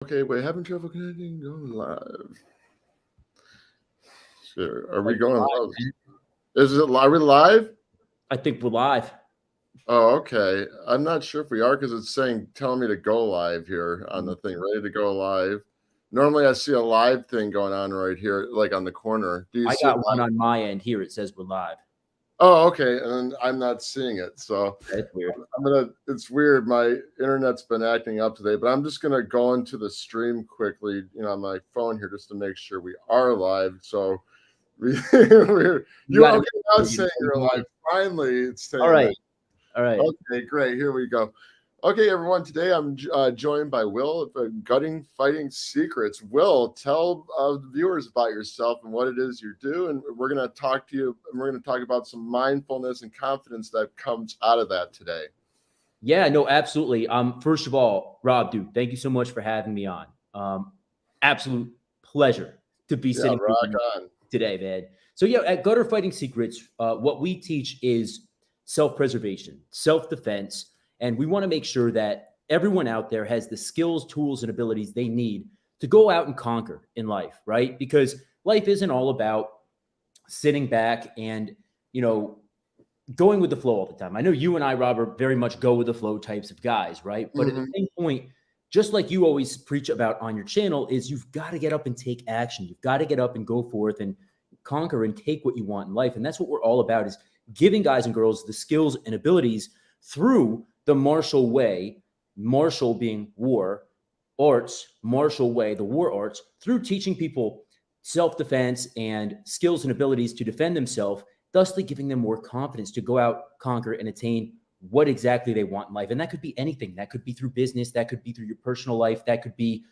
Okay, wait, having trouble connecting, going live. Sure. Are we Like going live, live? man. Is it live? Are we live? I think we're live. Oh, okay. I'm not sure if we are because it's telling me to go live here on Mm. the thing, ready to go live. Normally I see a live thing going on right here, like on the corner. Do you I see it got one now? on my end here. It says we're live. Oh, okay. And I'm not seeing it. So That's weird. it's weird. My internet's been acting up today, but I'm just gonna go into the stream quickly, on my phone here just to make sure we are live. So You you got it. okay now saying you're live. Finally, it's All saying that. right. All right. Okay, great. Here we go. Okay, everyone. Today I'm joined by Will of Gutting Fighting Secrets. Will, tell the viewers about yourself and what it is you do, and we're going to talk to you. And we're going to talk about some mindfulness and confidence that comes out of that today. Yeah, no, absolutely. First of all, Rob, dude, thank you so much for having me on. Absolute pleasure to be Yeah, sitting with rock you on. today, man. So yeah, at Gutter Fighting Secrets, what we teach is self-preservation, self-defense, and we want to make sure that everyone out there has the skills, tools, and abilities they need to go out and conquer in life, right? Because life isn't all about sitting back and, you know, going with the flow all the time. I know you and I, Robert, very much go with the flow types of guys, right? But at the Hmm. same point, just like you always preach about on your channel, is you've got to get up and take action. You've got to get up and go forth and conquer and take what you want in life. And that's what we're all about, is giving guys and girls the skills and abilities through the martial way, martial being war, arts, martial way, the war arts, through teaching people self-defense and skills and abilities to defend themselves, thusly giving them more confidence to go out, conquer, and attain what exactly they want in life. And that could be anything. That could be through business. That could be through your personal life. That could be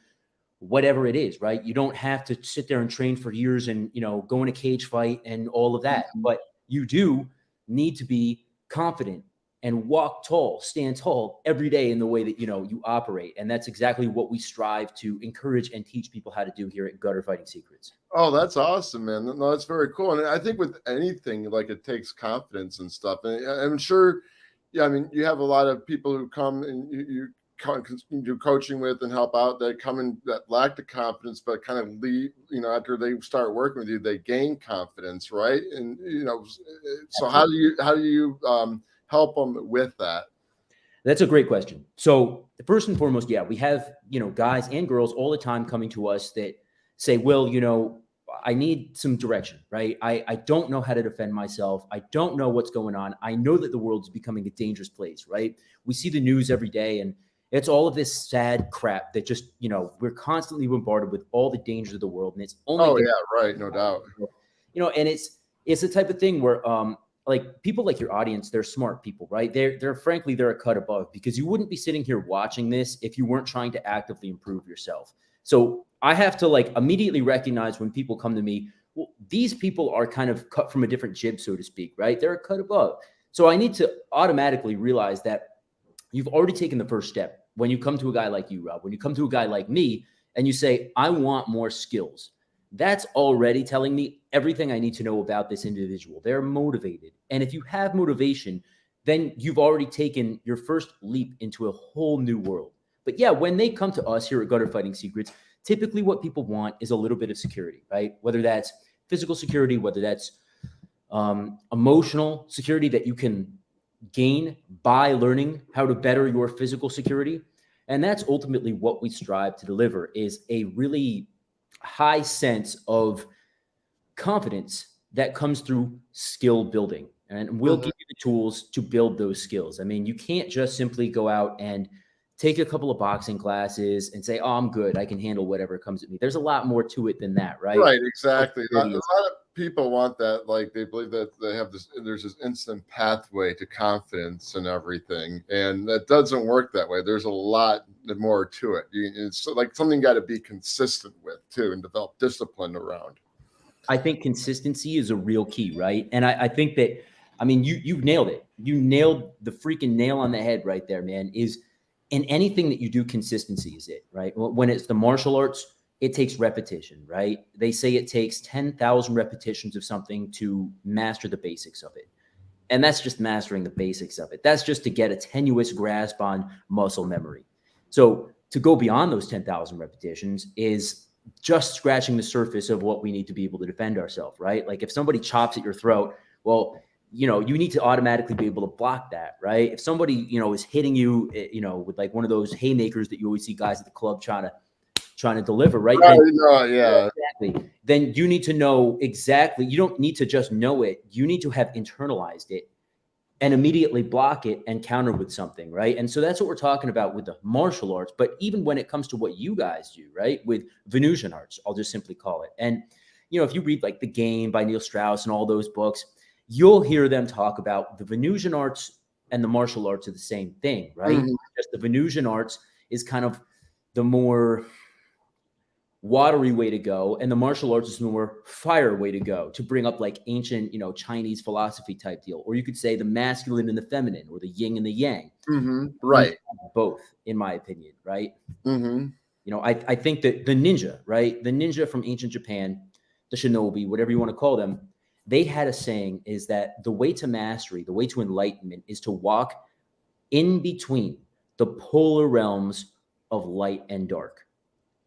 whatever it is, right? You don't have to sit there and train for years and, go in a cage fight and all of that. But you do need to be confident and walk tall, stand tall every day in the way that, you operate. And that's exactly what we strive to encourage and teach people how to do here at Gutter Fighting Secrets. Oh, that's awesome, man. No, that's very cool. And I think with anything, like it takes confidence and stuff. And I'm sure, yeah, I mean, you have a lot of people who come and you do coaching with and help out that come in that lack the confidence, but kind of leave, after they start working with you, they gain confidence, right? And, so Absolutely. how do you help them with that? That's a great question. So first and foremost, yeah, we have, guys and girls all the time coming to us that say, Will, I need some direction, right? I don't know how to defend myself. I don't know what's going on. I know that the world's becoming a dangerous place, right? We see the news every day, and it's all of this sad crap that just, we're constantly bombarded with all the dangers of the world. And it's only Oh getting, yeah, right, no doubt. and it's the type of thing where, like people like your audience, they're smart people, right? They're frankly, they're a cut above, because you wouldn't be sitting here watching this if you weren't trying to actively improve yourself. So I have to like immediately recognize when people come to me, well, these people are kind of cut from a different jib, so to speak, right? They're a cut above. So I need to automatically realize that you've already taken the first step. When you come to a guy like you, Rob, when you come to a guy like me and you say, I want more skills, that's already telling me everything I need to know about this individual. They're motivated. And if you have motivation, then you've already taken your first leap into a whole new world. But yeah, when they come to us here at Gutter Fighting Secrets, typically what people want is a little bit of security, right? Whether that's physical security, whether that's emotional security that you can gain by learning how to better your physical security. And that's ultimately what we strive to deliver, is a really high sense of confidence that comes through skill building. And we'll Mhm. give you the tools to build those skills. I mean, you can't just simply go out and take a couple of boxing classes and say, oh, I'm good, I can handle whatever comes at me. There's a lot more to it than that, right? Right, exactly. A lot of people want that, like they believe that they have this. There's this instant pathway to confidence and everything, and that doesn't work that way. There's a lot more to it. It's like something got to be consistent with too, and develop discipline around. I think consistency is a real key, right? And I think that, I mean, you nailed it. You nailed the freaking nail on the head right there, man. Is in anything that you do, consistency is it, right? When it's the martial arts, it takes repetition, right? They say it takes 10,000 repetitions of something to master the basics of it. And that's just mastering the basics of it. That's just to get a tenuous grasp on muscle memory. So to go beyond those 10,000 repetitions is just scratching the surface of what we need to be able to defend ourselves, right? Like if somebody chops at your throat, well, you know, you need to automatically be able to block that, right? If somebody, you know, is hitting you, you know, with like one of those haymakers that you always see guys at the club trying to deliver, right? Right, Then, no, yeah. exactly. Then you need to know exactly. You don't need to just know it. You need to have internalized it and immediately block it and counter with something, right? And so that's what we're talking about with the martial arts. But even when it comes to what you guys do, right, with Venusian arts, I'll just simply call it. And you know, if you read like The Game by Neil Strauss and all those books, you'll hear them talk about the Venusian arts and the martial arts are the same thing, right? Mhm. Just the Venusian arts is kind of the more watery way to go, and the martial arts is the more fire way to go, to bring up like ancient, you know, Chinese philosophy type deal. Or you could say the masculine and the feminine, or the yin and the yang. You need to Right. have both, in my opinion, right? Hmm. You know, I think that the ninja, right? The ninja from ancient Japan, the shinobi, whatever you want to call them, they had a saying is that the way to mastery, the way to enlightenment is to walk in between the polar realms of light and dark.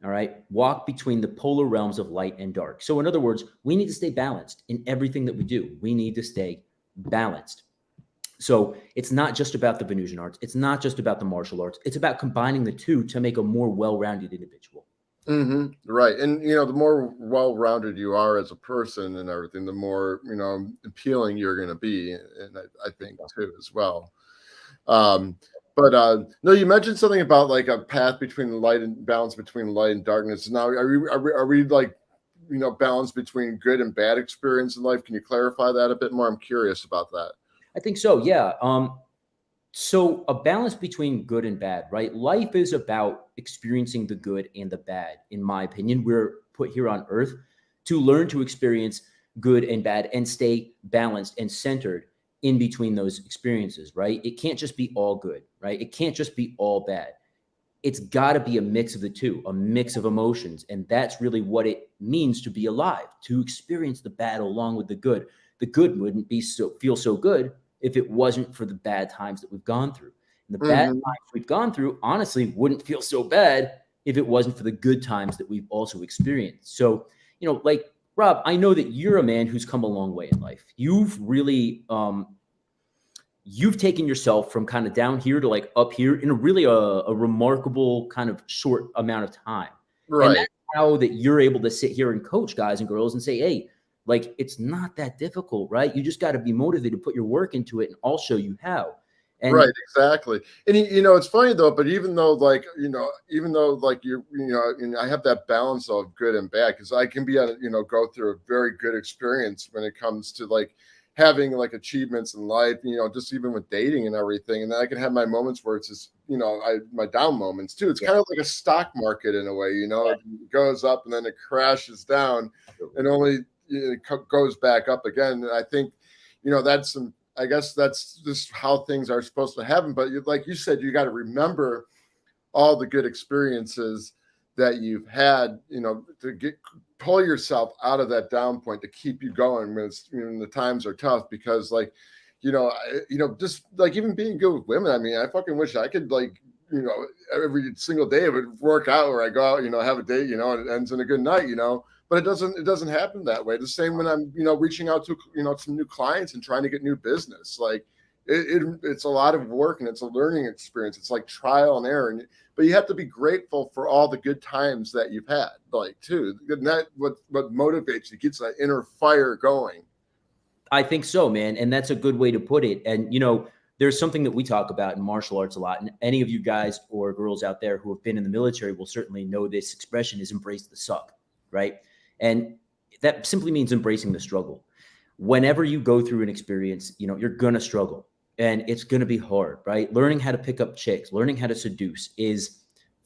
All right. Walk between the polar realms of light and dark. So, in other words, we need to stay balanced in everything that we do. We need to stay balanced. So, it's not just about the Venusian arts. It's not just about the martial arts. It's about combining the two to make a more well rounded individual. Right. And, you know, the more well rounded you are as a person and everything, the more, you know, appealing you're going to be. And I think too, as well. Um, but no, you mentioned something about like a path between light and balance between light and darkness. Now, are we like, you know, balance between good and bad experience in life? Can you clarify that a bit more? I'm curious about that. I think so. Yeah. So a balance between good and bad, right? Life is about experiencing the good and the bad. In my opinion, we're put here on earth to learn to experience good and bad and stay balanced and centered in between those experiences, right? It can't just be all good, right? It can't just be all bad. It's got to be a mix of the two, a mix of emotions. And that's really what it means to be alive, to experience the bad along with the good. The good wouldn't feel so good if it wasn't for the bad times that we've gone through. And the bad Hmm. times we've gone through, honestly, wouldn't feel so bad if it wasn't for the good times that we've also experienced. So, you know, like Rob, I know that you're a man who's come a long way in life. You've really you've taken yourself from kind of down here to like up here in a really a remarkable kind of short amount of time. And Right. that's how that you're able to sit here and coach guys and girls and say, hey, like it's not that difficult, right? You just got to be motivated to put your work into it, and I'll show you how. And Right, exactly. And you know, it's funny though, but even though like, you know, even though like you know, and I have that balance of good and bad because I can be at, you know, go through a very good experience when it comes to like having like achievements in life, you know, just even with dating and everything. And then I can have my moments where it's just, you know, my down moments too. It's yeah, kind of like a stock market in a way, you know, yeah, it goes up and then it crashes down absolutely. and only goes back up again. And I think, you know, that's some, I guess that's just how things are supposed to happen. But like you said, you got to remember all the good experiences that you've had, you know, to pull yourself out of that down point to keep you going when it's, you know, the times are tough. Because like, you know, just like even being good with women. I mean, I fucking wish I could like, you know, every single day it would work out where I go out, you know, have a date, you know, and it ends in a good night, you know. But it doesn't happen that way. The same when I'm, you know, reaching out to, you know, some new clients and trying to get new business. Like it's a lot of work and it's a learning experience. It's like trial and error. But you have to be grateful for all the good times that you've had, like too. And that what motivates you, gets that inner fire going. I think so, man. And that's a good way to put it. And, you know, there's something that we talk about in martial arts a lot. And any of you guys or girls out there who have been in the military will certainly know this expression is embrace the suck, right? And that simply means embracing the struggle. Whenever you go through an experience, you know, you're going to struggle and it's going to be hard, right? Learning how to pick up chicks, learning how to seduce is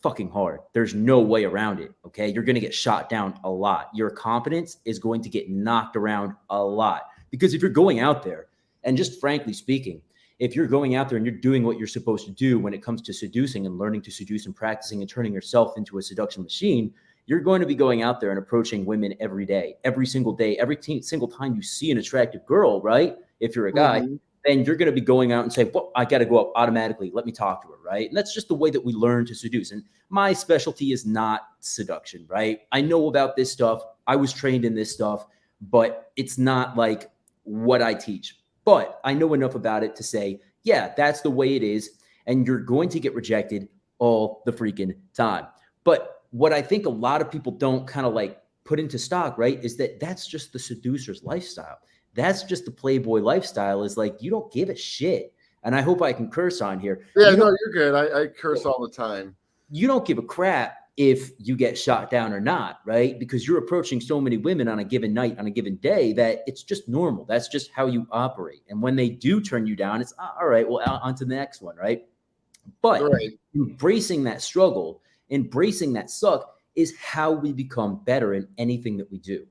fucking hard. There's no way around it. Okay. You're going to get shot down a lot. Your confidence is going to get knocked around a lot. Because if you're going out there, and just frankly speaking, if you're going out there and you're doing what you're supposed to do when it comes to seducing and learning to seduce and practicing and turning yourself into a seduction machine, you're going to be going out there and approaching women every day, every single day, single time you see an attractive girl, right? If you're a guy, Mhm. then you're going to be going out and say, well, I got to go up automatically. Let me talk to her. Right. And that's just the way that we learn to seduce. And my specialty is not seduction. Right. I know about this stuff. I was trained in this stuff, but it's not like what I teach. But I know enough about it to say, yeah, that's the way it is. And you're going to get rejected all the freaking time. But what I think a lot of people don't kind of like put into stock, right, is that that's just the seducer's lifestyle. That's just the playboy lifestyle, is like, you don't give a shit. And I hope I can curse on here. Yeah, no, you're good. I curse all the time. You don't give a crap if you get shot down or not, right? Because you're approaching so many women on a given night, on a given day, that it's just normal. That's just how you operate. And when they do turn you down, it's all right, well, on to the next one, right? But embracing that struggle, embracing that suck is how we become better in anything that we do.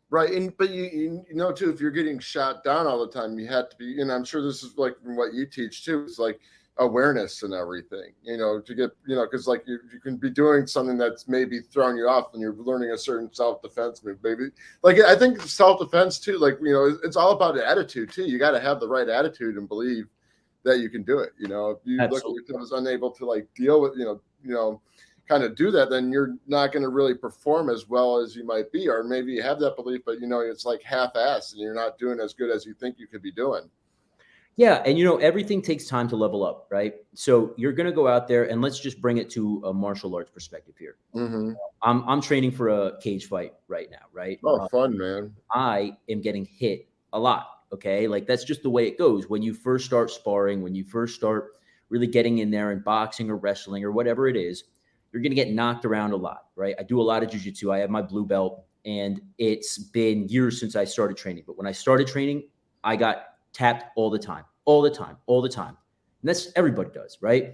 Right. But you know, too, if you're getting shot down all the time, you have to be, and I'm sure this is like from what you teach too, it's like awareness and everything, to get, because like you can be doing something that's maybe throwing you off and you're learning a certain self-defense move, maybe. Like, I think self-defense too, like, it's all about attitude too. You got to have the right attitude and believe that you can do it. If you look at yourself as unable to like deal with, kind of do that, then you're not going to really perform as well as you might be. Or maybe you have that belief, but it's like half-assed and you're not doing as good as you think you could be doing. Yeah. And everything takes time to level up, right? So you're going to go out there, and let's just bring it to a martial arts perspective here. Mm-hmm. I'm training for a cage fight right now, right? Oh, fun, man. I am getting hit a lot. Okay. Like, that's just the way it goes. When you first start sparring, when you first start really getting in there and boxing or wrestling or whatever it is, you're going to get knocked around a lot, right? I do a lot of jiu-jitsu. I have my blue belt, and it's been years since I started training. But when I started training, I got tapped all the time. And that's, everybody does, right?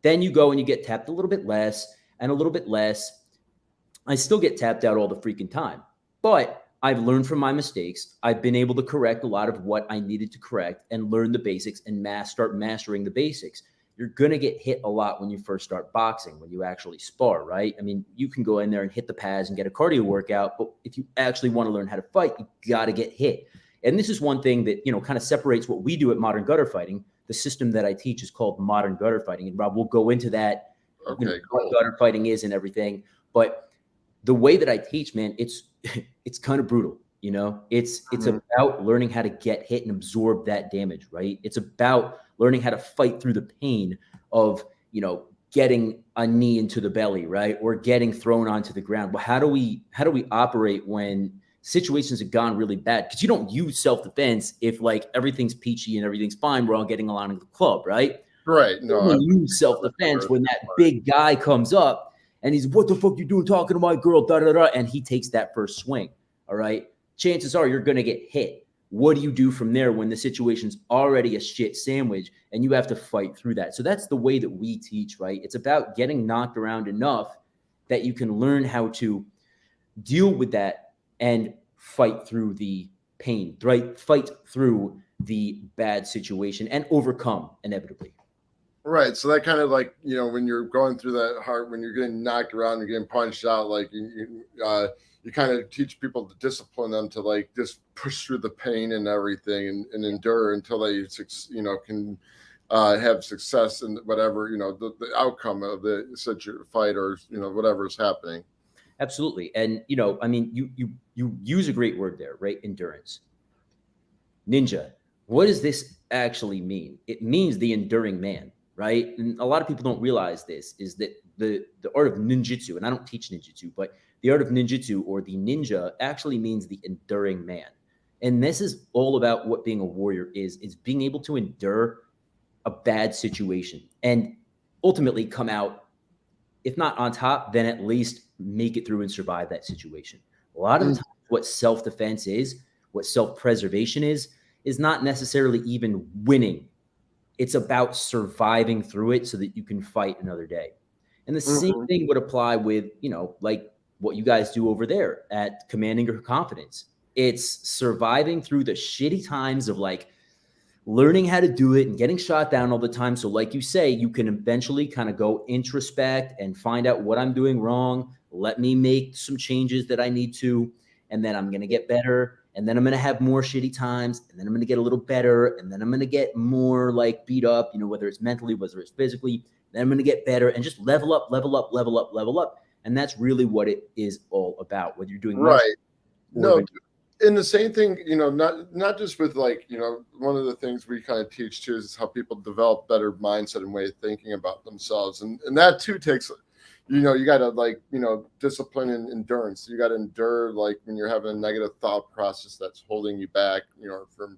Then you go and you get tapped a little bit less and a little bit less. I still get tapped out all the freaking time, but I've learned from my mistakes. I've been able to correct a lot of what I needed to correct and learn the basics and start mastering the basics. You're going to get hit a lot when you first start boxing, when you actually spar, right? I mean, you can go in there and hit the pads and get a cardio workout, but if you actually want to learn how to fight, you got to get hit. And this is one thing that, kind of separates what we do at modern gutter fighting. The system that I teach is called modern gutter fighting. And Rob, we'll go into that, cool. What gutter fighting is and everything. But the way that I teach, man, it's kind of brutal. It's about learning how to get hit and absorb that damage, right? It's about learning how to fight through the pain of, getting a knee into the belly, right? Or getting thrown onto the ground. Well, how do we operate when situations have gone really bad? Because you don't use self-defense if like everything's peachy and everything's fine, we're all getting along in the club, right? Right. No, you use self-defense when that big guy comes up and he's, what the fuck you doing talking to my girl, da-da-da, and he takes that first swing, all right? Chances are you're going to get hit. What do you do from there when the situation's already a shit sandwich and you have to fight through that? So that's the way that we teach, right? It's about getting knocked around enough that you can learn how to deal with that and fight through the pain, right? Fight through the bad situation and overcome inevitably. Right. So that kind of like, when you're going through that hard, when you're getting knocked around and getting punched out, like you kind of teach people to discipline them to like just push through the pain and everything and endure until they, can have success in whatever, the outcome of the such a fight or, whatever is happening. Absolutely. And, I mean, you use a great word there, right? Endurance. Ninja. What does this actually mean? It means the enduring man, right? And a lot of people don't realize this, is that the art of ninjutsu, and I don't teach ninjutsu, but the art of ninjutsu, or the ninja, actually means the enduring man. And this is all about what being a warrior is being able to endure a bad situation and ultimately come out, if not on top, then at least make it through and survive that situation. A lot of the time, what self-defense is, what self-preservation is not necessarily even winning. It's about surviving through it so that you can fight another day. And the same thing would apply with, like what you guys do over there at Commanding Your Confidence. It's surviving through the shitty times of like learning how to do it and getting shot down all the time. So like you say, you can eventually kind of go introspect and find out what I'm doing wrong. Let me make some changes that I need to, and then I'm going to get better. and then I'm going to have more shitty times, and then I'm going to get a little better, and then I'm going to get more like beat up, you know, whether it's mentally, whether it's physically, then I'm going to get better and just level up, level up, level up, level up. And that's really what it is all about, whether you're doing Right. No, even, and the same thing, you know, not just with like, you know, one of the things we kind of teach too is how people develop better mindset and way of thinking about themselves. And that too takes, you know, you got to like, you know, discipline and endurance. You got to endure like when you're having a negative thought process that's holding you back, you know, from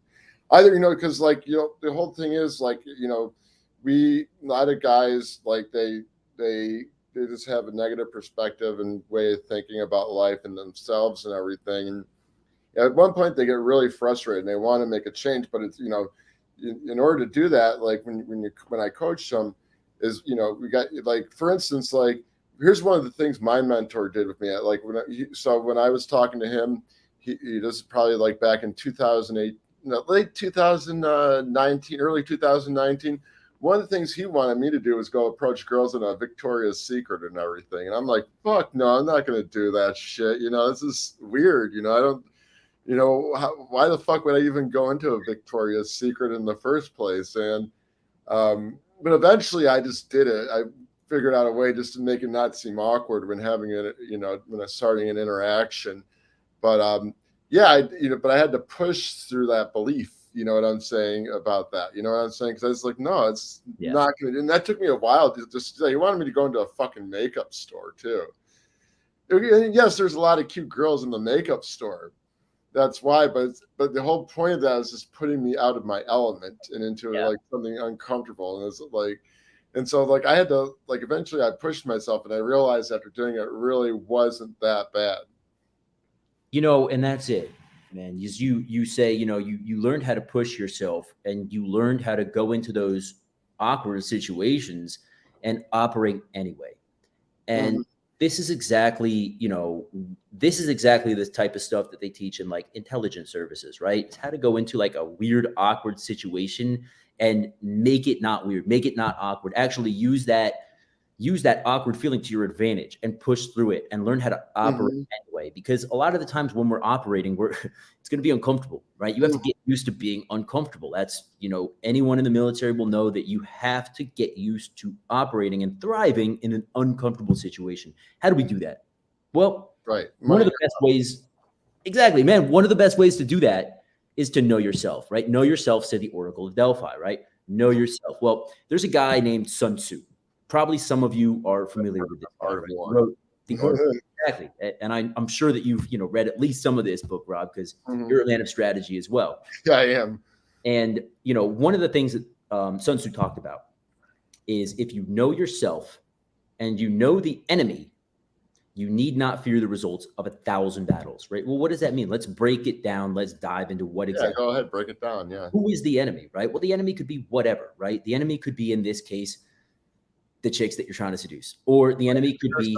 either, you know, because like, you know, the whole thing is like, you know, a lot of guys like they just have a negative perspective and way of thinking about life and themselves and everything. And at one point they get really frustrated and they want to make a change, but it's, you know, in order to do that, like when I coach them is, you know, we got like, for instance, like here's one of the things my mentor did with me. Like when I was talking to him, he this is probably like back in 2008, no, late 2019, early 2019. One of the things he wanted me to do was go approach girls in a Victoria's Secret and everything. And I'm like, fuck no, I'm not going to do that shit. You know, this is weird. You know, I don't, you know, why the fuck would I even go into a Victoria's Secret in the first place? And, but eventually I just did it. I figured out a way just to make it not seem awkward when having it, you know, when I'm starting an interaction. But, yeah, you know, but I had to push through that belief. You know what I'm saying about that? You know what I'm saying? Because I was like, no, it's not going to. And that took me a while to just. He wanted me to go into a fucking makeup store too. And yes, there's a lot of cute girls in the makeup store. That's why, but the whole point of that is just putting me out of my element and into like something uncomfortable. And it's like, and so like I had to like eventually I pushed myself and I realized after doing it really wasn't that bad. you know, and that's it, man. You say, you know, you learned how to push yourself and you learned how to go into those awkward situations and operate anyway. And this is exactly, you know, this is exactly the type of stuff that they teach in like intelligence services, right? It's how to go into like a weird, awkward situation and make it not weird, make it not awkward. Actually use that awkward feeling to your advantage and push through it and learn how to operate anyway. Because a lot of the times when we're operating, it's going to be uncomfortable, right? You have to get used to being uncomfortable. That's, you know, anyone in the military will know that you have to get used to operating and thriving in an uncomfortable situation. How do we do that? Well, one of the best ways, exactly, man. One of the best ways to do that is to know yourself, right? Know yourself, said the Oracle of Delphi, right? Know yourself. Well, there's a guy named Sun Tzu. Probably some of you are familiar with this guy, right? Wrote the exactly, and I'm sure that you've, you know, read at least some of this book, Rob, because you're a man of strategy as well. Yeah, I am. And you know, one of the things that Sun Tzu talked about is if you know yourself and you know the enemy, you need not fear the results of 1,000 battles, right? Well, what does that mean? Let's break it down. Let's dive into what exactly. Go ahead, break it down. Yeah. Who is the enemy, right? Well, the enemy could be whatever, right? The enemy could be, in this case, the chicks that you're trying to seduce, or the enemy could be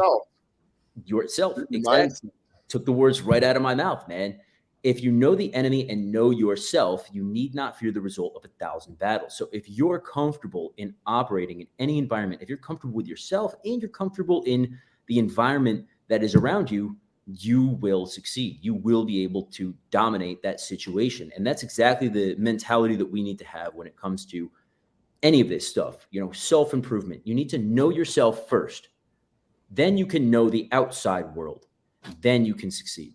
yourself. Exactly. Took the words right out of my mouth, man. If you know the enemy and know yourself, you need not fear the result of 1,000 battles. So if you're comfortable in operating in any environment, if you're comfortable with yourself and you're comfortable in the environment that is around you, you will succeed. You will be able to dominate that situation. And that's exactly the mentality that we need to have when it comes to any of this stuff, you know, self-improvement. You need to know yourself first. Then you can know the outside world. Then you can succeed.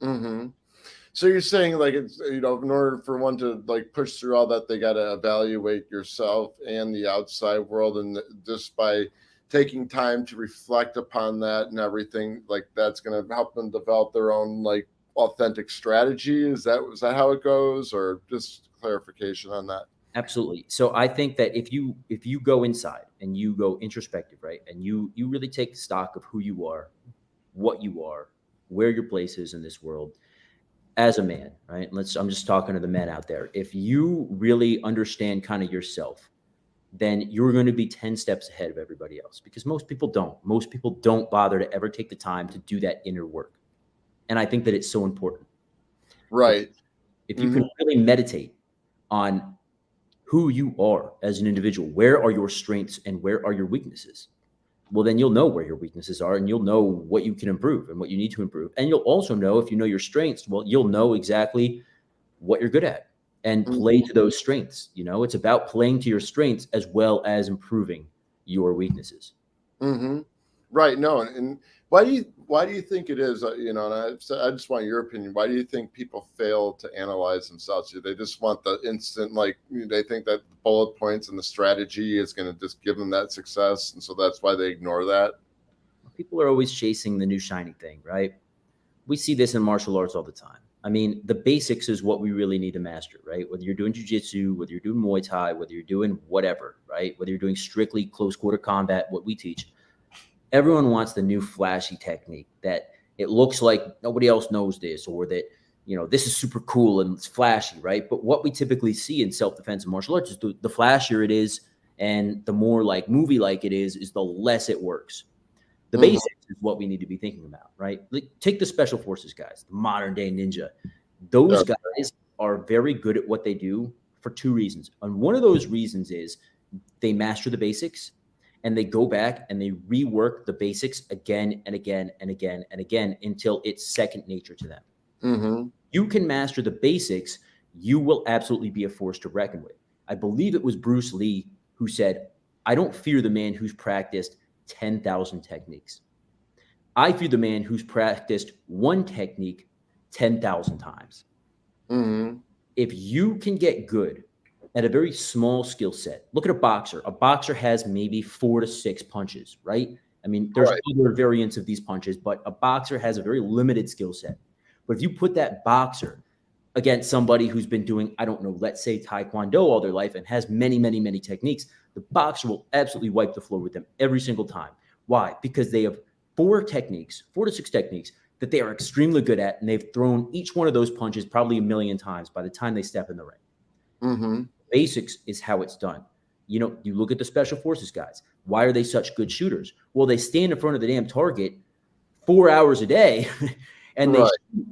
So you're saying like, it's, you know, in order for one to like push through all that, they got to evaluate yourself and the outside world. And just by taking time to reflect upon that and everything, like that's going to help them develop their own like authentic strategy. Is that how it goes, or just clarification on that? Absolutely. So I think that if you go inside and you go introspective, right, and you really take stock of who you are, what you are, where your place is in this world as a man, right? I'm just talking to the men out there. If you really understand kind of yourself, then you're going to be 10 steps ahead of everybody else, because most people don't. Most people don't bother to ever take the time to do that inner work. And I think that it's so important. Right. If you can really meditate on who you are as an individual, where are your strengths and where are your weaknesses? well, then you'll know where your weaknesses are and you'll know what you can improve and what you need to improve. And you'll also know, if you know your strengths, well, you'll know exactly what you're good at and play to those strengths. It's about playing to your strengths as well as improving your weaknesses. Mm-hmm. Right. No. And why do you think it is, and I just want your opinion. Why do you think people fail to analyze themselves? Do they just want the instant, like they think that the bullet points and the strategy is going to just give them that success? And so that's why they ignore that. People are always chasing the new shiny thing, right? We see this in martial arts all the time. I mean, the basics is what we really need to master, right? Whether you're doing jiu-jitsu, whether you're doing Muay Thai, whether you're doing whatever, right? Whether you're doing strictly close quarter combat, what we teach, everyone wants the new flashy technique that it looks like nobody else knows this, or that, this is super cool and it's flashy, right? But what we typically see in self-defense and martial arts is the flashier it is and the more like movie-like it is the less it works. The basics is what we need to be thinking about, right? Like, take the special forces guys, the modern day ninja. Those guys are very good at what they do for two reasons. And one of those reasons is they master the basics and they go back and they rework the basics again and again and again and again until it's second nature to them. Mm-hmm. You can master the basics, you will absolutely be a force to reckon with. I believe it was Bruce Lee who said, "I don't fear the man who's practiced 10,000 techniques. I fear the man who's practiced one technique 10,000 times." Mm-hmm. If you can get good at a very small skill set, look at a boxer. A boxer has maybe 4 to 6 punches, right? I mean, there's other variants of these punches, but a boxer has a very limited skill set. But if you put that boxer against somebody who's been doing, I don't know, let's say Taekwondo all their life and has many, many, many techniques, the boxer will absolutely wipe the floor with them every single time. Why? Because they have 4 to 6 techniques that they are extremely good at, and they've thrown each one of those punches probably a million times by the time they step in the ring. Mm-hmm. Basics is how it's done. You look at the special forces guys. Why are they such good shooters? Well, they stand in front of the damn target 4 hours a day and they shoot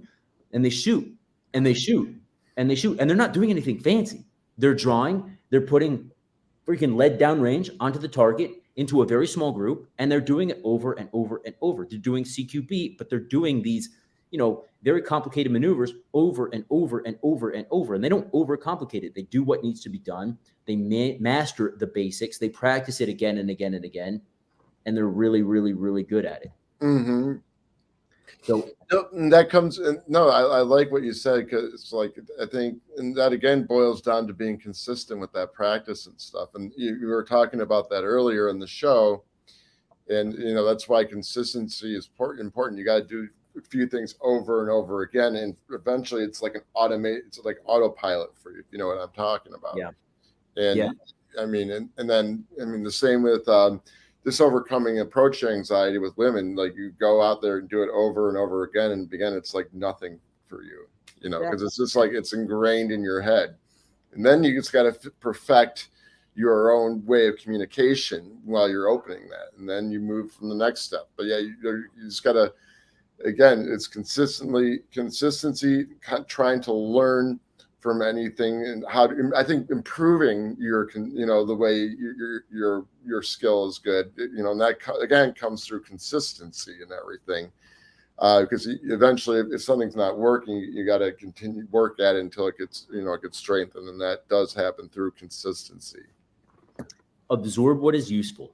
and they shoot and they shoot, and they're not doing anything fancy. They're drawing, they're putting freaking lead downrange onto the target into a very small group, and they're doing it over and over and over. They're doing CQB, but they're doing these, very complicated maneuvers over and over and over and over, and they don't overcomplicate it. They do what needs to be done. They master the basics. They practice it again and again and again, and they're really, really, really good at it. Mm-hmm. So that comes in. No, I like what you said, because it's like, I think, and that again boils down to being consistent with that practice and stuff. And you were talking about that earlier in the show, and that's why consistency is important. You got to do a few things over and over again, and eventually it's like it's like autopilot for you. You know what I'm talking about? Yeah. And yeah. I mean, and then the same with this overcoming approach anxiety with women. Like, you go out there and do it over and over again, and again, it's like nothing for you, because it's just like it's ingrained in your head. And then you just got to perfect your own way of communication while you're opening that, and then you move from the next step. But yeah, you just got to, again, it's consistency, trying to learn from anything, and how to, I think, improving your, the way your skill is good, and that again comes through consistency and everything. Because eventually, if something's not working, you got to continue work at it until it gets, it gets strengthened, and that does happen through consistency. Absorb what is useful,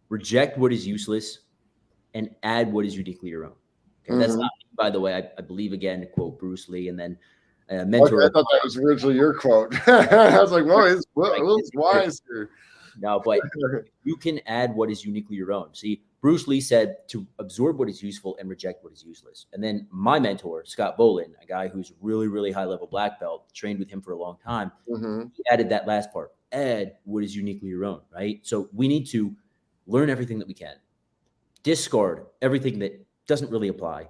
reject what is useless, and add what is uniquely your own. Okay, that's not, by the way, I believe, again, to quote Bruce Lee, and then mentor. Okay, I thought that was originally your quote. I was like, "Whoa, it's wise here." No, but you can add what is uniquely your own. See, Bruce Lee said to absorb what is useful and reject what is useless. And then my mentor, Scott Bolin, a guy who's really, really high level black belt, trained with him for a long time, he added that last part: add what is uniquely your own. Right. So we need to learn everything that we can, discard everything that doesn't really apply,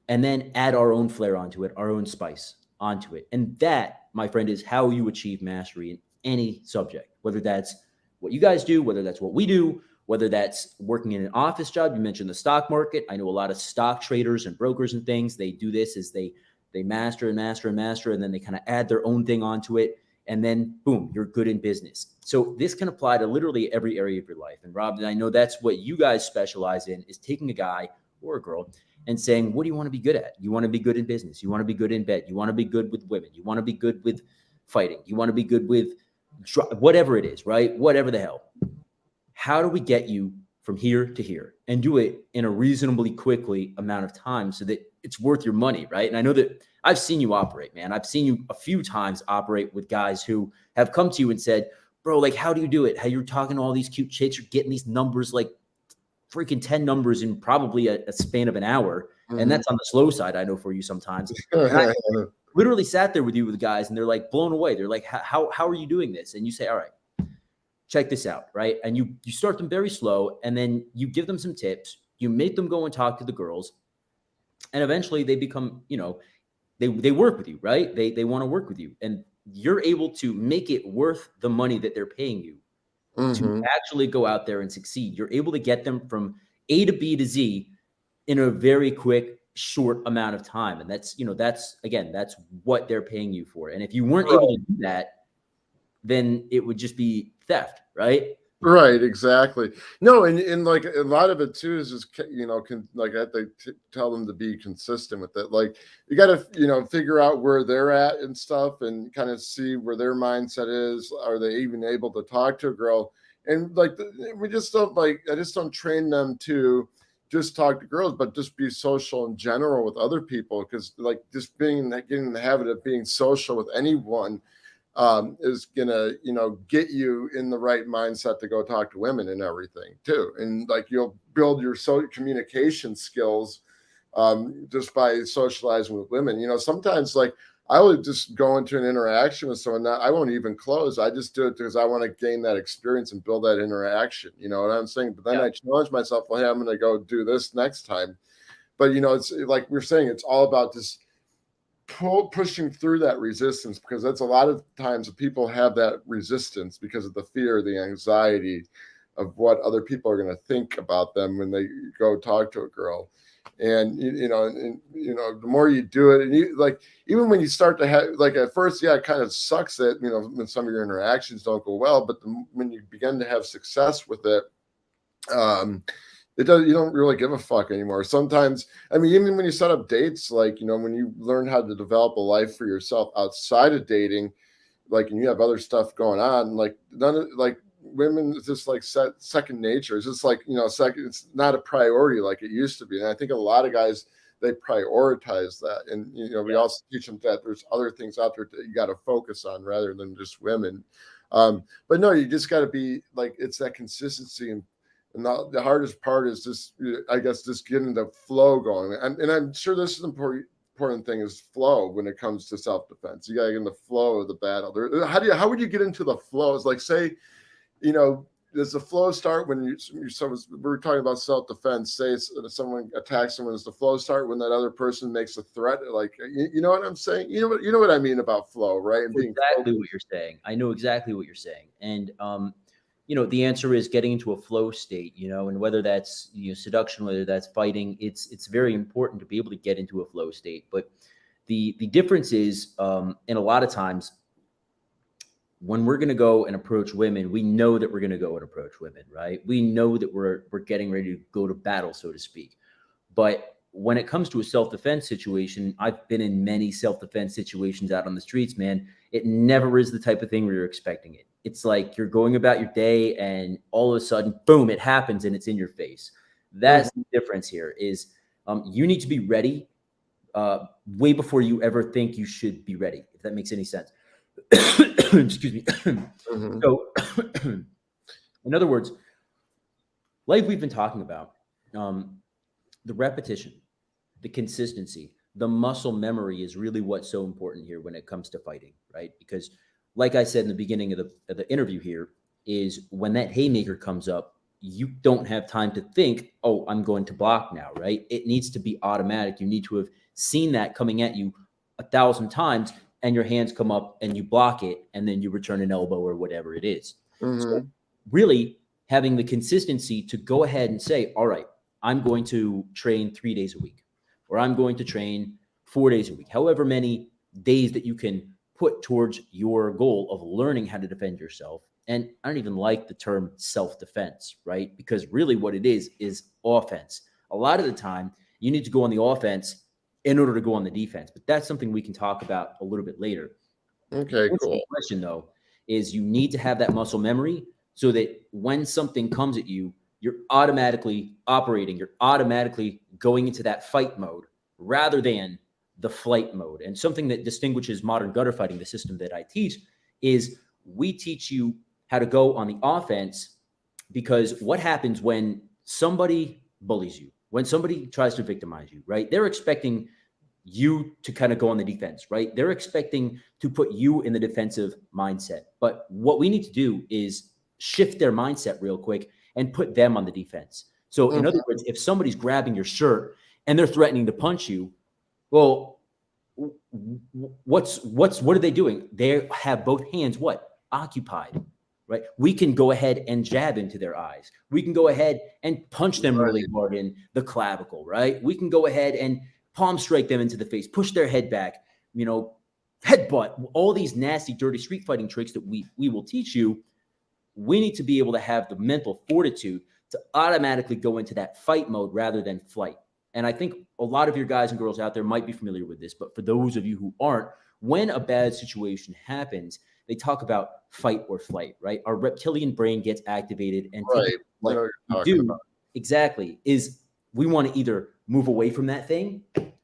and then add our own flair onto it, our own spice onto it. And that, my friend, is how you achieve mastery in any subject, whether that's what you guys do, whether that's what we do, whether that's working in an office job. You mentioned the stock market. I know a lot of stock traders and brokers and things. They do this as they master and master and master, and then they kind of add their own thing onto it. and then boom, you're good in business. So this can apply to literally every area of your life. And Rob, I know that's what you guys specialize in, is taking a guy or a girl and saying, what do you want to be good at? You want to be good in business. You want to be good in bed. You want to be good with women. You want to be good with fighting. You want to be good with whatever it is, right? Whatever the hell. How do we get you from here to here and do it in a reasonably quickly amount of time so that it's worth your money, right? And I know that I've seen you operate, man. I've seen you a few times operate with guys who have come to you and said, bro, like, how do you do it? How you're talking to all these cute chicks, you're getting these numbers, like freaking 10 numbers in probably a span of an hour. And that's on the slow side, I know, for you sometimes. And I literally sat there with you with guys and they're like blown away. They're like, how are you doing this? And you say, all right, check this out, right? And you start them very slow, and then you give them some tips. You make them go and talk to the girls, and eventually they become, they work with you, right? They want to work with you, and you're able to make it worth the money that they're paying you to actually go out there and succeed. You're able to get them from A to B to Z in a very quick, short amount of time. And that's what they're paying you for. And if you weren't able to do that, then it would just be theft, right? Right, exactly. No, and like a lot of it too is just, like they tell them to be consistent with it. Like you got to, figure out where they're at and stuff, and kind of see where their mindset is. Are they even able to talk to a girl? And like I just don't train them to just talk to girls, but just be social in general with other people, because like just getting in the habit of being social with anyone is gonna get you in the right mindset to go talk to women and everything too. And like you'll build your communication skills just by socializing with women. Sometimes like I would just go into an interaction with someone that I won't even close. I just do it because I want to gain that experience and build that interaction. You know what I'm saying? But then I challenge myself, well, hey, I'm gonna go do this next time. But it's like we're saying, it's all about just pushing through that resistance, because that's a lot of times people have that resistance because of the fear, the anxiety of what other people are going to think about them when they go talk to a girl. And the more you do it, and even when you start to have, like, at first, it kind of sucks that when some of your interactions don't go well, but when you begin to have success with it, you don't really give a fuck anymore. Sometimes, I mean, even when you set up dates, like, when you learn how to develop a life for yourself outside of dating, like, and you have other stuff going on, like, none of, like, women, it's just like second nature. It's just like, it's not a priority like it used to be. And I think a lot of guys, they prioritize that. And, we also teach them that there's other things out there that you got to focus on rather than just women. But no, you just got to be like, it's that consistency. And the hardest part is just, I guess, just getting the flow going. And I'm sure this is an important thing, is flow when it comes to self-defense. You got to get in the flow of the battle. How would you get into the flow? It's like, say, does the flow start when we're talking about self-defense, say someone attacks someone, does the flow start when that other person makes a threat? Like, you know what I'm saying? You know what I mean about flow, right? And being exactly what you're saying. I know exactly what you're saying. And, the answer is getting into a flow state, and whether that's seduction, whether that's fighting, it's very important to be able to get into a flow state. But the difference is, in a lot of times, when we're going to go and approach women, we know that we're going to go and approach women, right? We know that we're getting ready to go to battle, so to speak. But when it comes to a self-defense situation, I've been in many self-defense situations out on the streets, man. It never is the type of thing where you're expecting it. It's like you're going about your day and all of a sudden, boom, it happens and it's in your face. That's the difference here is you need to be ready way before you ever think you should be ready, if that makes any sense. Excuse me. So, in other words, like we've been talking about, the repetition, the consistency, the muscle memory is really what's so important here when it comes to fighting, right? Because, like I said in the beginning of the interview here, is when that haymaker comes up, you don't have time to think, oh, I'm going to block now, right? It needs to be automatic. You need to have seen that coming at you 1,000 times, and your hands come up and you block it, and then you return an elbow or whatever it is. So really having the consistency to go ahead and say, all right, I'm going to train 3 days a week, or I'm going to train 4 days a week, however many days that you can put towards your goal of learning how to defend yourself. And I don't even like the term self-defense, right? Because really what it is offense. A lot of the time, you need to go on the offense in order to go on the defense. But that's something we can talk about a little bit later. Okay, The cool. question, though, is you need to have that muscle memory so that when something comes at you, you're automatically operating, you're automatically going into that fight mode rather than the flight mode. And something that distinguishes modern gutter fighting, the system that I teach, is we teach you how to go on the offense, because what happens when somebody bullies you, when somebody tries to victimize you, right? They're expecting you to kind of go on the defense, right? They're expecting to put you in the defensive mindset. But what we need to do is shift their mindset real quick and put them on the defense. So in other words, if somebody's grabbing your shirt and they're threatening to punch you, well, what are they doing? They have both hands occupied, right? We can go ahead and jab into their eyes. We can go ahead and punch them really hard in the clavicle, right? We can go ahead and palm strike them into the face, push their head back, headbutt, all these nasty, dirty street fighting tricks that we will teach you. We need to be able to have the mental fortitude to automatically go into that fight mode rather than flight. And I think a lot of your guys and girls out there might be familiar with this, but for those of you who aren't, when a bad situation happens, they talk about fight or flight, right? Our reptilian brain gets activated, and what we do exactly is we want to either move away from that thing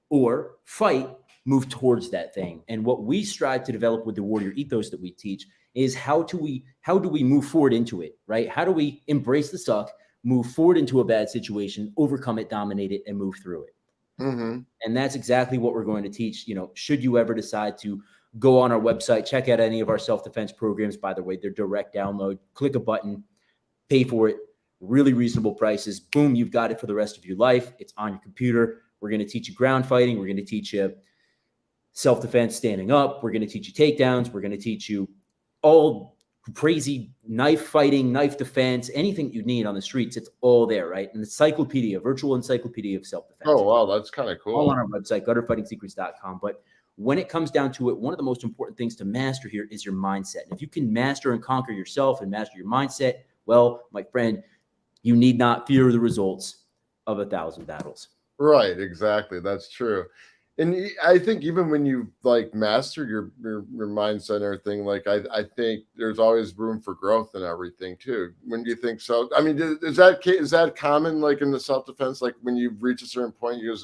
or fight, move towards that thing. And what we strive to develop with the warrior ethos that we teach is how do we move forward into it, right? How do we embrace the suck, move forward into a bad situation, overcome it, dominate it, and move through it. Mm-hmm. And that's exactly what we're going to teach. Should you ever decide to go on our website, check out any of our self-defense programs. By the way, they're direct download. Click a button, pay for it. Really reasonable prices. Boom, you've got it for the rest of your life. It's on your computer. We're going to teach you ground fighting. We're going to teach you self-defense standing up. We're going to teach you takedowns. We're going to teach you all crazy knife fighting, knife defense, anything you need on the streets. It's all there, right? An encyclopedia, virtual encyclopedia of self-defense. Oh, wow. That's kind of cool. All on our website, gutterfightingsecrets.com. But when it comes down to it, one of the most important things to master here is your mindset. And if you can master and conquer yourself and master your mindset, well, my friend, you need not fear the results of 1,000 battles. Right, exactly. That's true. And I think even when you master your mindset and everything, I think there's always room for growth and everything too. When do you think so? I mean, is that common in the self-defense? Like when you reach a certain point, is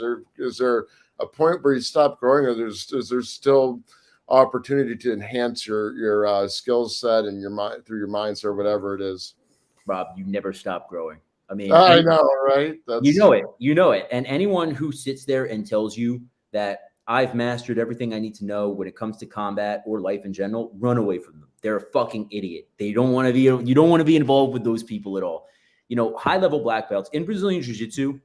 there a point where you stop growing, or is there still opportunity to enhance your skill set and your mind through your mindset or whatever it is? Rob, you never stop growing. I mean, I know, right? You know it. And anyone who sits there and tells you that I've mastered everything I need to know when it comes to combat or life in general, run away from them. They're a fucking idiot. You don't want to be involved with those people at all. High level black belts in Brazilian Jiu-Jitsu,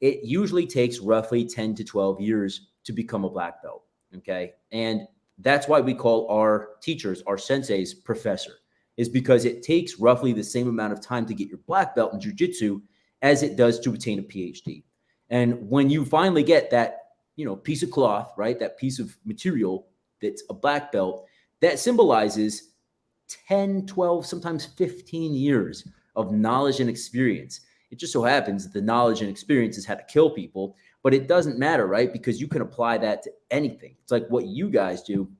it usually takes roughly 10 to 12 years to become a black belt. Okay. And that's why we call our teachers, our senseis, professor, is because it takes roughly the same amount of time to get your black belt in jiu-jitsu as it does to attain a PhD. And when you finally get that, piece of cloth, right, that piece of material that's a black belt, that symbolizes 10, 12, sometimes 15 years of knowledge and experience. It just so happens that the knowledge and experience is how to kill people, but it doesn't matter, right? Because you can apply that to anything. It's like what you guys do.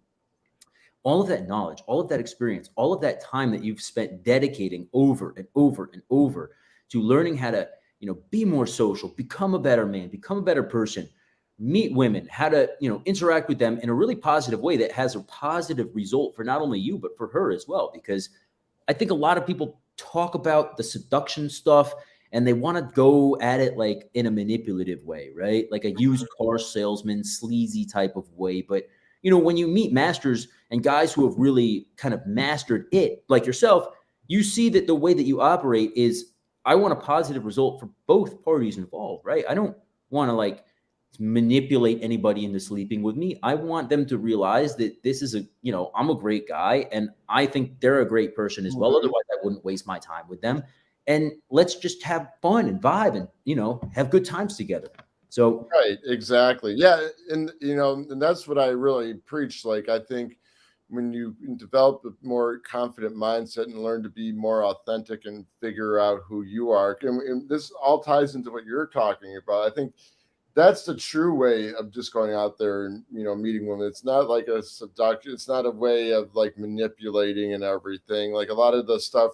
All of that knowledge, all of that experience, all of that time that you've spent dedicating over and over and over to learning how to, be more social, become a better man, become a better person, meet women, how to, interact with them in a really positive way that has a positive result for not only you, but for her as well. Because I think a lot of people talk about the seduction stuff and they want to go at it in a manipulative way, right? Like a used car salesman, sleazy type of way. But when you meet masters and guys who have really kind of mastered it, like yourself, you see that the way that you operate is, I want a positive result for both parties involved, right? I don't want to manipulate anybody into sleeping with me. I want them to realize that this is I'm a great guy and I think they're a great person as well. Otherwise, I wouldn't waste my time with them. And let's just have fun and vibe and, have good times together. So right, exactly. Yeah. And, and that's what I really preach. I think, when you develop a more confident mindset and learn to be more authentic and figure out who you are, and this all ties into what you're talking about. I think that's the true way of just going out there and meeting women. It's not like a seduction. It's not a way of like manipulating and everything. Like a lot of the stuff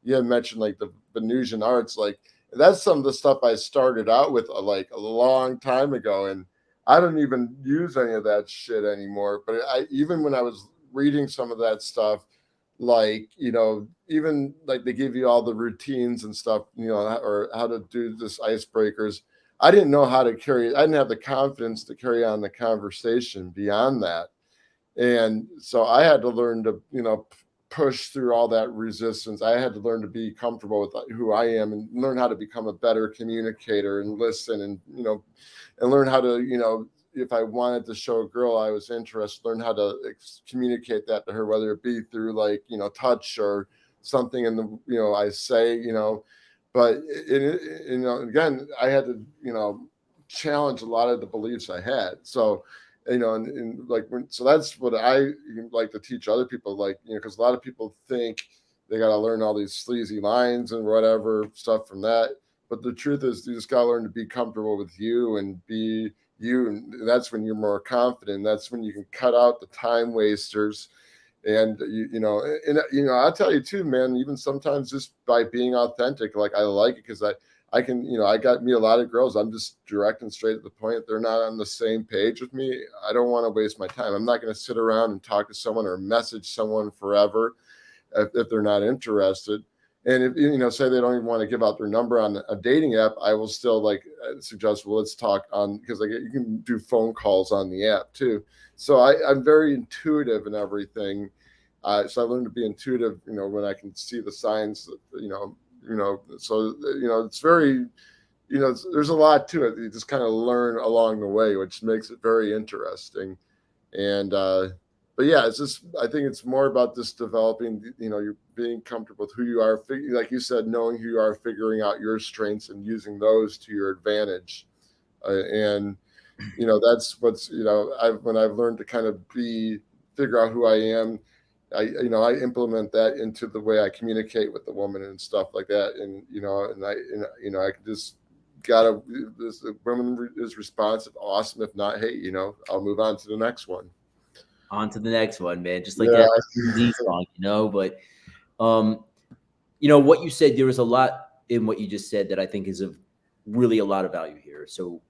you had mentioned, like the Venusian arts, like that's some of the stuff I started out with like a long time ago, and I don't even use any of that shit anymore. But I even when I was reading some of that stuff, like even like they give you all the routines and stuff, or how to do this icebreakers. I didn't know how to carry. I didn't have the confidence to carry on the conversation beyond that, and so I had to learn to push through all that resistance. I had to learn to be comfortable with who I am and learn how to become a better communicator and listen, and and learn how to if I wanted to show a girl I was interested, learn how to communicate that to her, whether it be through like touch or something in the I say but again, I had to challenge a lot of the beliefs I had. So and like so that's what I like to teach other people, like because a lot of people think they got to learn all these sleazy lines and whatever stuff from that, but the truth is you just got to learn to be comfortable with you and be you, and that's when you're more confident. That's when you can cut out the time wasters. And I'll tell you too, man, even sometimes just by being authentic, like I like it because I can I got me a lot of girls, I'm just direct and straight to the point. If they're not on the same page with me, I don't want to waste my time. I'm not going to sit around and talk to someone or message someone forever if they're not interested. And if say they don't even want to give out their number on a dating app, I will still like suggest, well, let's talk on, because like you can do phone calls on the app too. So I'm very intuitive and everything. So I learned to be intuitive, when I can see the signs, so it's very, there's a lot to it. You just kind of learn along the way, which makes it very interesting. And but yeah, it's just, I think it's more about just developing, you're being comfortable with who you are, like you said, knowing who you are, figuring out your strengths and using those to your advantage. And that's what's when I've learned to kind of figure out who I am, I implement that into the way I communicate with the woman and stuff like that. And I can just this woman is responsive, awesome. If not, hey, I'll move on to the next one. On to the next one, man. Just like that Z song, But what you said, there was a lot in what you just said that I think is really a lot of value here. So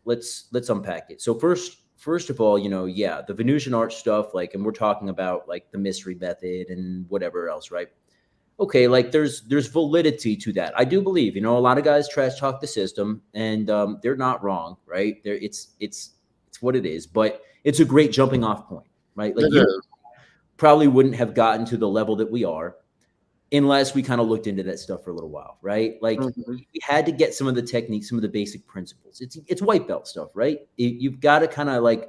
let's unpack it. So first of all, the Venusian art stuff, like, and we're talking about like the mystery method and whatever else, right? Okay, like there's validity to that. I do believe, a lot of guys trash talk the system, and they're not wrong, right? It's what it is, but it's a great jumping off point, right? Like you probably wouldn't have gotten to the level that we are unless we kind of looked into that stuff for a little while, right? Like we had to get some of the techniques, some of the basic principles. It's white belt stuff, right? You've got to kind of like,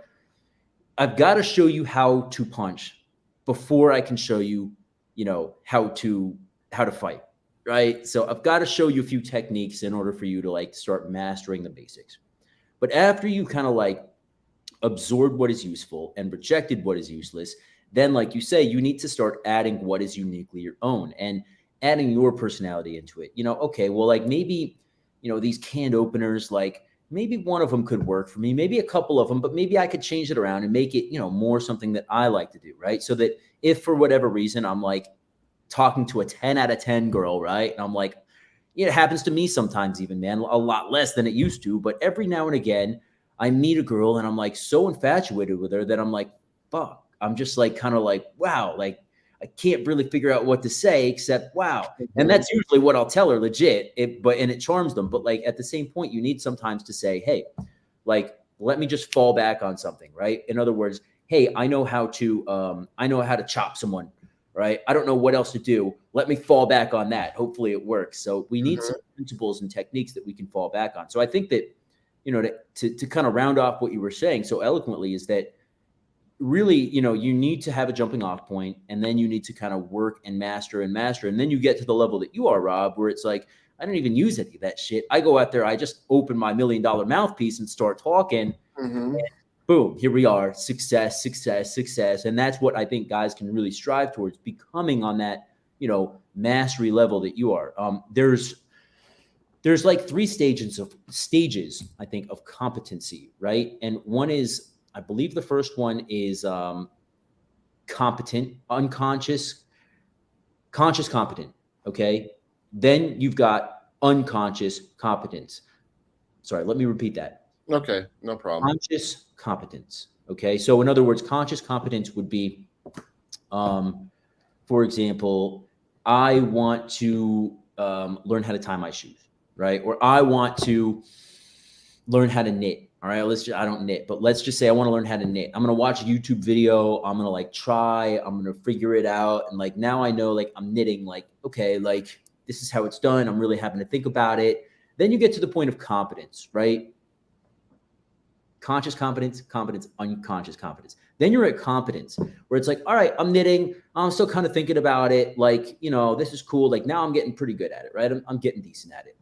I've got to show you how to punch before I can show you, how to fight, right? So I've got to show you a few techniques in order for you to like start mastering the basics. But after you kind of like absorbed what is useful and rejected what is useless, then, like you say, you need to start adding what is uniquely your own and adding your personality into it. Okay, well, like maybe, these canned openers, like maybe one of them could work for me, maybe a couple of them, but maybe I could change it around and make it, more something that I like to do, right? So that if for whatever reason I'm like talking to a 10 out of 10 girl, right? And I'm like, it happens to me sometimes even, man, a lot less than it used to, but every now and again I meet a girl and I'm like so infatuated with her that I'm like, fuck. I'm just like, kind of like, wow, like I can't really figure out what to say except wow. And that's usually what I'll tell her, legit. And it charms them. But like at the same point, you need sometimes to say, hey, like, let me just fall back on something, right? In other words, hey, I know how to chop someone, right? I don't know what else to do. Let me fall back on that. Hopefully it works. So we need some principles and techniques that we can fall back on. So I think that, to kind of round off what you were saying so eloquently is that really, you need to have a jumping off point, and then you need to kind of work and master. And then you get to the level that you are, Rob, where it's like, I don't even use any of that shit. I go out there, I just open my $1 million mouthpiece and start talking. And boom, here we are, success, success, success. And that's what I think guys can really strive towards, becoming on that, mastery level that you are. There's like three stages, I think, of competency, right? And one is, I believe the first one is competent, unconscious, conscious competent. Okay. Then you've got unconscious competence. Sorry, let me repeat that. Okay, no problem. Conscious competence. Okay. So in other words, conscious competence would be, for example, I want to learn how to tie my shoes, right? Or I want to learn how to knit. All right. I don't knit, but let's just say I want to learn how to knit. I'm going to watch a YouTube video. I'm going to like try, I'm going to figure it out. And like, now I know, like, I'm knitting, like, okay, like this is how it's done. I'm really having to think about it. Then you get to the point of competence, right? Conscious competence, unconscious competence. Then you're at competence, where it's like, all right, I'm knitting. I'm still kind of thinking about it. Like, this is cool. Like, now I'm getting pretty good at it, right? I'm getting decent at it.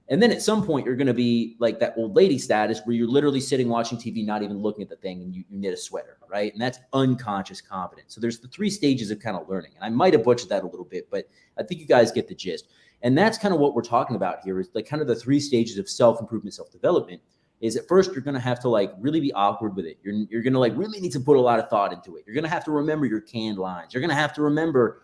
And then at some point, you're going to be like that old lady status, where you're literally sitting watching TV, not even looking at the thing, and you knit a sweater, right? And that's unconscious competence. So there's the three stages of kind of learning. And I might have butchered that a little bit, but I think you guys get the gist. And that's kind of what we're talking about here, is like kind of the three stages of self-improvement, self-development. Is at first, you're going to have to like really be awkward with it. You're going to like really need to put a lot of thought into it. You're going to have to remember your canned lines. You're going to have to remember,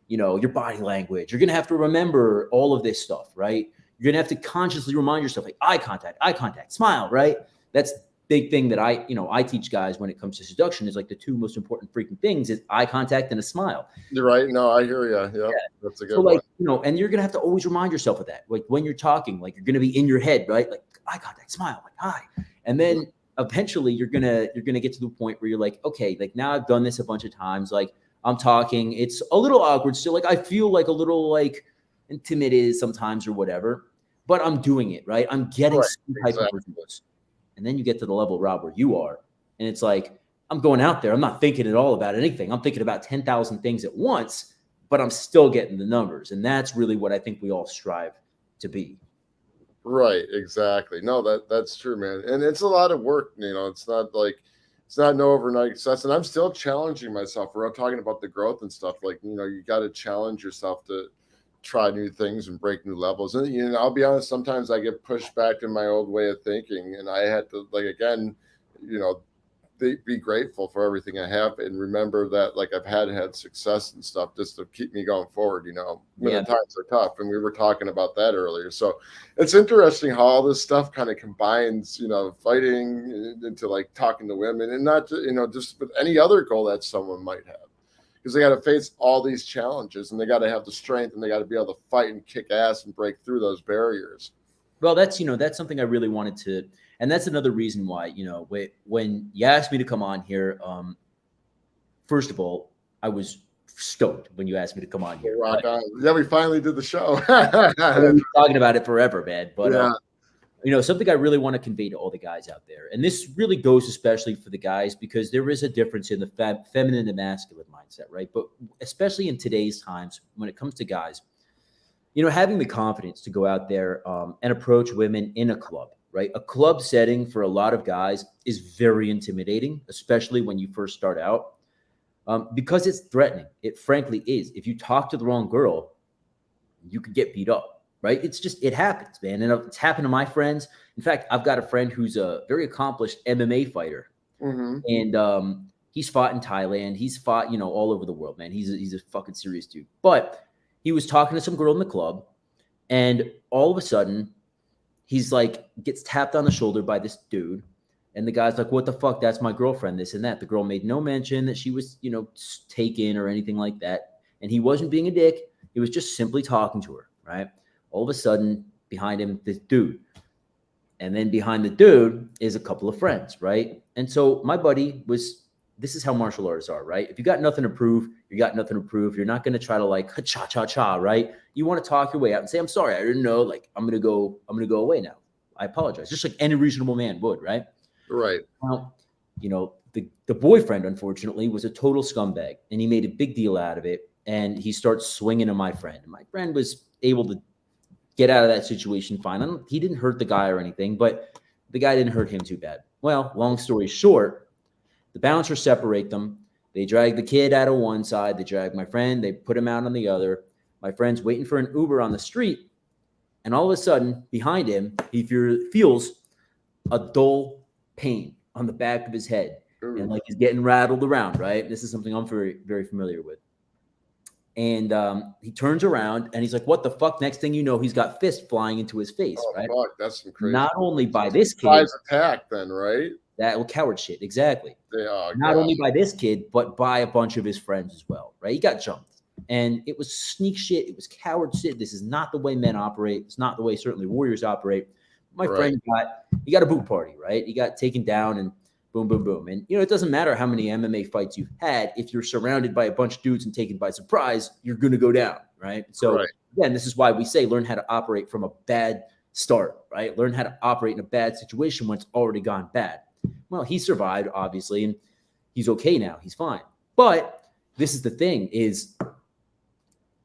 your body language. You're going to have to remember all of this stuff, right? You're going to have to consciously remind yourself, like eye contact, smile, right? That's big thing that I teach guys when it comes to seduction, is like the two most important freaking things is eye contact and a smile. You're right. No, I hear you. Yeah, that's a good one. And you're going to have to always remind yourself of that. Like when you're talking, like you're going to be in your head, right? Like eye contact, smile, like hi. And then eventually you're going to get to the point where you're like, okay, like now I've done this a bunch of times. Like I'm talking, it's a little awkward still. Like I feel like a little like intimidated sometimes or whatever, but I'm doing it, right? I'm getting some type of results. And then you get to the level, Rob, where you are. And it's like, I'm going out there. I'm not thinking at all about anything. I'm thinking about 10,000 things at once, but I'm still getting the numbers. And that's really what I think we all strive to be. Right. Exactly. No, that's true, man. And it's a lot of work. It's not no overnight success. And I'm still challenging myself. We're all talking about the growth and stuff. Like, you got to challenge yourself to try new things and break new levels. And I'll be honest, sometimes I get pushed back in my old way of thinking, and I had to be grateful for everything I have and remember that like I've had success and stuff just to keep me going forward, when the times are tough. And we were talking about that earlier. So it's interesting how all this stuff kind of combines, fighting into like talking to women, and not, just with any other goal that someone might have. Because they got to face all these challenges, and they got to have the strength, and they got to be able to fight and kick ass and break through those barriers. Well, that's something I really wanted to, and that's another reason why, when you asked me to come on here, first of all, I was stoked when you asked me to come on here. Rock on. Yeah, we finally did the show. I've been talking about it forever, man. But something I really want to convey to all the guys out there, and this really goes especially for the guys, because there is a difference in the feminine and masculine mindset, right? But especially in today's times, when it comes to guys, having the confidence to go out there and approach women in a club, right? A club setting for a lot of guys is very intimidating, especially when you first start out, because it's threatening. It frankly is. If you talk to the wrong girl, you could get beat up. Right? It happens, man. And it's happened to my friends. In fact, I've got a friend who's a very accomplished MMA fighter. Mm-hmm. And he's fought in Thailand. He's fought, all over the world, man. He's a fucking serious dude. But he was talking to some girl in the club, and all of a sudden, he's like, gets tapped on the shoulder by this dude. And the guy's like, what the fuck? That's my girlfriend, this and that. The girl made no mention that she was, taken or anything like that. And he wasn't being a dick. He was just simply talking to her, right? All of a sudden, behind him, this dude. And then behind the dude is a couple of friends, right? And so my buddy this is how martial artists are, right? If you got nothing to prove, you got nothing to prove. You're not going to try to like cha-cha-cha, right? You want to talk your way out and say, I'm sorry, I didn't know. Like, I'm going to go away now. I apologize. Just like any reasonable man would, right? Right. Well, the boyfriend, unfortunately, was a total scumbag, and he made a big deal out of it. And he starts swinging at my friend. And my friend was able to get out of that situation fine. He didn't hurt the guy or anything, but the guy didn't hurt him too bad. Well, long story short, the bouncers separate them. They drag the kid out of one side. They drag my friend. They put him out on the other. My friend's waiting for an Uber on the street. And all of a sudden, behind him, he feels a dull pain on the back of his head. And like he's getting rattled around, right? This is something I'm very, very familiar with. And he turns around and he's like, what the fuck? Next thing you know, he's got fists flying into his face, right? Fuck, that's some crazy. Not only by this kid. Surprise attack then, right? That coward shit, exactly. Not God. Only by this kid, but by a bunch of his friends as well, right? He got jumped. And it was sneak shit. It was coward shit. This is not the way men operate. It's not the way certainly warriors operate. My friend got a boot party, right? He got taken down and boom, boom, boom. And, it doesn't matter how many MMA fights you've had. If you're surrounded by a bunch of dudes and taken by surprise, you're going to go down, right? So, again, this is why we say learn how to operate from a bad start, right? Learn how to operate in a bad situation when it's already gone bad. Well, he survived, obviously, and he's okay now. He's fine. But this is the thing is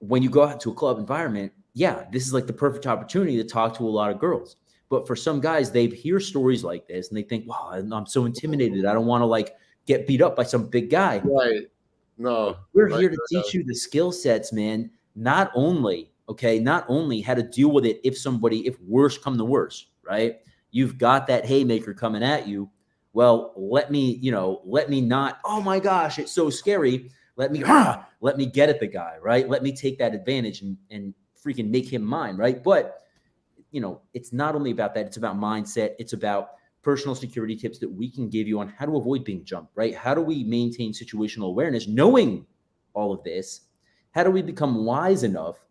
when you go out to a club environment, this is like the perfect opportunity to talk to a lot of girls. But for some guys, they hear stories like this and they think, wow, I'm so intimidated. I don't want to get beat up by some big guy. Right. No. We're here to teach you the skill sets, man. Not only how to deal with it if worse come to worse, right? You've got that haymaker coming at you. Well, let me not, oh my gosh, it's so scary. Let me get at the guy, right? Let me take that advantage and freaking make him mine, right? But, it's not only about that. It's about mindset. It's about personal security tips that we can give you on how to avoid being jumped, right? How do we maintain situational awareness? Knowing all of this, how do we become wise enough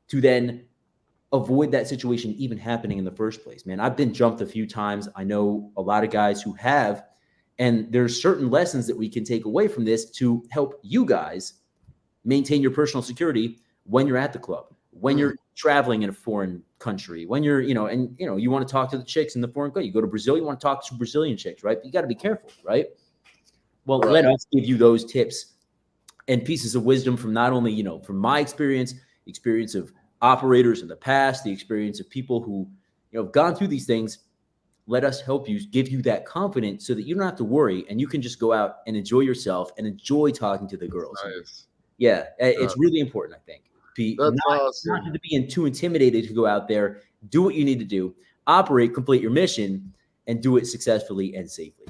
to then avoid that situation even happening in the first place? Man, I've been jumped a few times. I know a lot of guys who have, and there's certain lessons that we can take away from this to help you guys maintain your personal security when you're at the club, when you're traveling in a foreign country, when you're, you want to talk to the chicks in the foreign country. You go to Brazil, you want to talk to Brazilian chicks, right? But you got to be careful, right? Well, let us give you those tips and pieces of wisdom from not only, from my experience of operators in the past, the experience of people who, have gone through these things. Let us help you, give you that confidence so that you don't have to worry and you can just go out and enjoy yourself and enjoy talking to the girls. Nice. Yeah, it's really important, I think. That's awesome. Not to be too intimidated to go out there, do what you need to do, operate, complete your mission, and do it successfully and safely.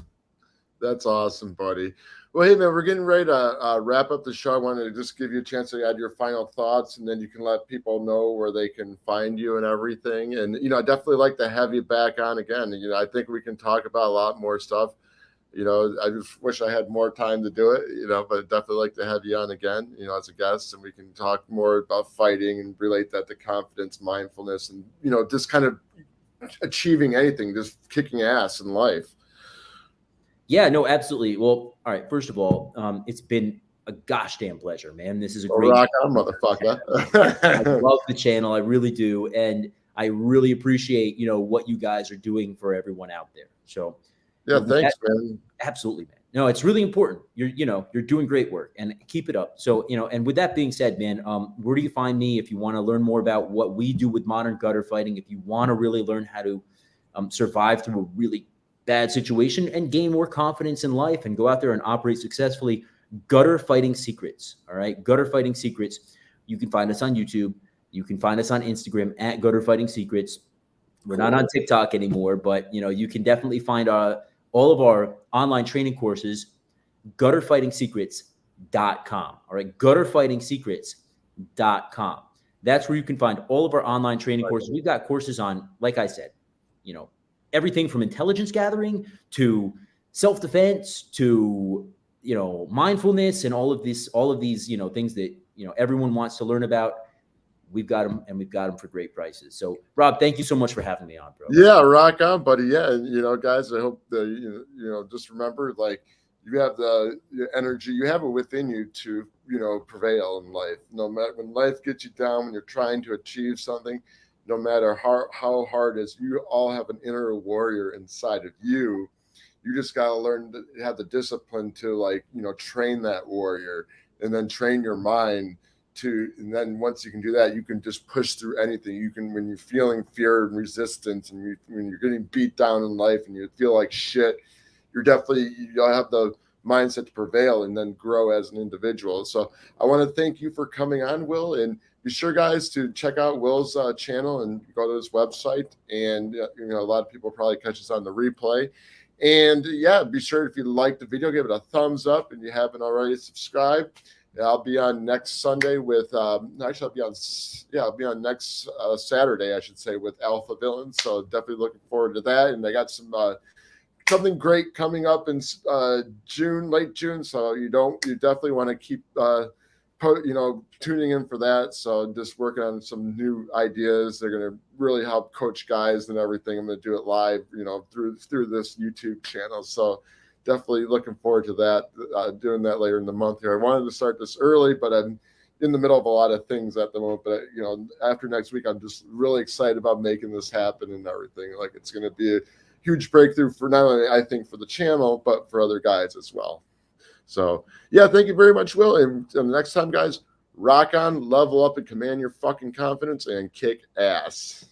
That's awesome, buddy. Well, hey, man, we're getting ready to wrap up the show. I wanted to just give you a chance to add your final thoughts, and then you can let people know where they can find you and everything. And, I definitely like to have you back on again. I think we can talk about a lot more stuff. I just wish I had more time to do it, but I'd definitely like to have you on again, as a guest, and we can talk more about fighting and relate that to confidence, mindfulness, and, just kind of achieving anything, just kicking ass in life. Yeah, no, absolutely. Well, all right. First of all, it's been a gosh damn pleasure, man. This is a great rock on, motherfucker. I love the channel. I really do. And I really appreciate, what you guys are doing for everyone out there. So yeah, thanks, man. Absolutely, man. No, it's really important. You're doing great work and keep it up. So, and with that being said, man, where do you find me if you want to learn more about what we do with modern gutter fighting? If you want to really learn how to survive through a really bad situation and gain more confidence in life and go out there and operate successfully, Gutter Fighting Secrets. All right. Gutter Fighting Secrets. You can find us on YouTube. You can find us on Instagram at Gutter Fighting Secrets. We're not on TikTok anymore, but you can definitely find all of our online training courses, gutterfightingsecrets.com. All right. Gutterfightingsecrets.com. That's where you can find all of our online training courses. We've got courses on, like I said, everything from intelligence gathering to self-defense to, mindfulness and all of these, things that, everyone wants to learn about. We've got them, and we've got them for great prices. So, Rob, thank you so much for having me on, bro. Yeah, rock on, buddy. Yeah, and, guys, I hope that, just remember, you have the energy, you have it within you to, prevail in life. No matter when life gets you down, when you're trying to achieve something, no matter how hard it is, you all have an inner warrior inside of you. You just got to learn to have the discipline to train that warrior and then train your mind and then once you can do that, you can just push through anything. You can, when you're feeling fear and resistance and when you're getting beat down in life and you feel like shit, you'll have the mindset to prevail and then grow as an individual. So I want to thank you for coming on, Will, and be sure, guys, to check out Will's channel and go to his website. And a lot of people probably catch us on the replay. And yeah, be sure, if you like the video, give it a thumbs up, and you haven't already, subscribe. I'll be on next Sunday with actually I'll be on next Saturday, I should say, with Alpha Villains. So definitely looking forward to that. And I got some something great coming up in June, late June. So you definitely want to keep tuning in for that. So just working on some new ideas. They're going to really help coach guys and everything. I'm going to do it live, through this YouTube channel. So definitely looking forward to that, doing that later in the month here. I wanted to start this early, but I'm in the middle of a lot of things at the moment. But, after next week, I'm just really excited about making this happen and everything. Like, it's going to be a huge breakthrough for not only, I think, for the channel, but for other guys as well. So, yeah, thank you very much, Will. And the next time, guys, rock on, level up, and command your fucking confidence and kick ass.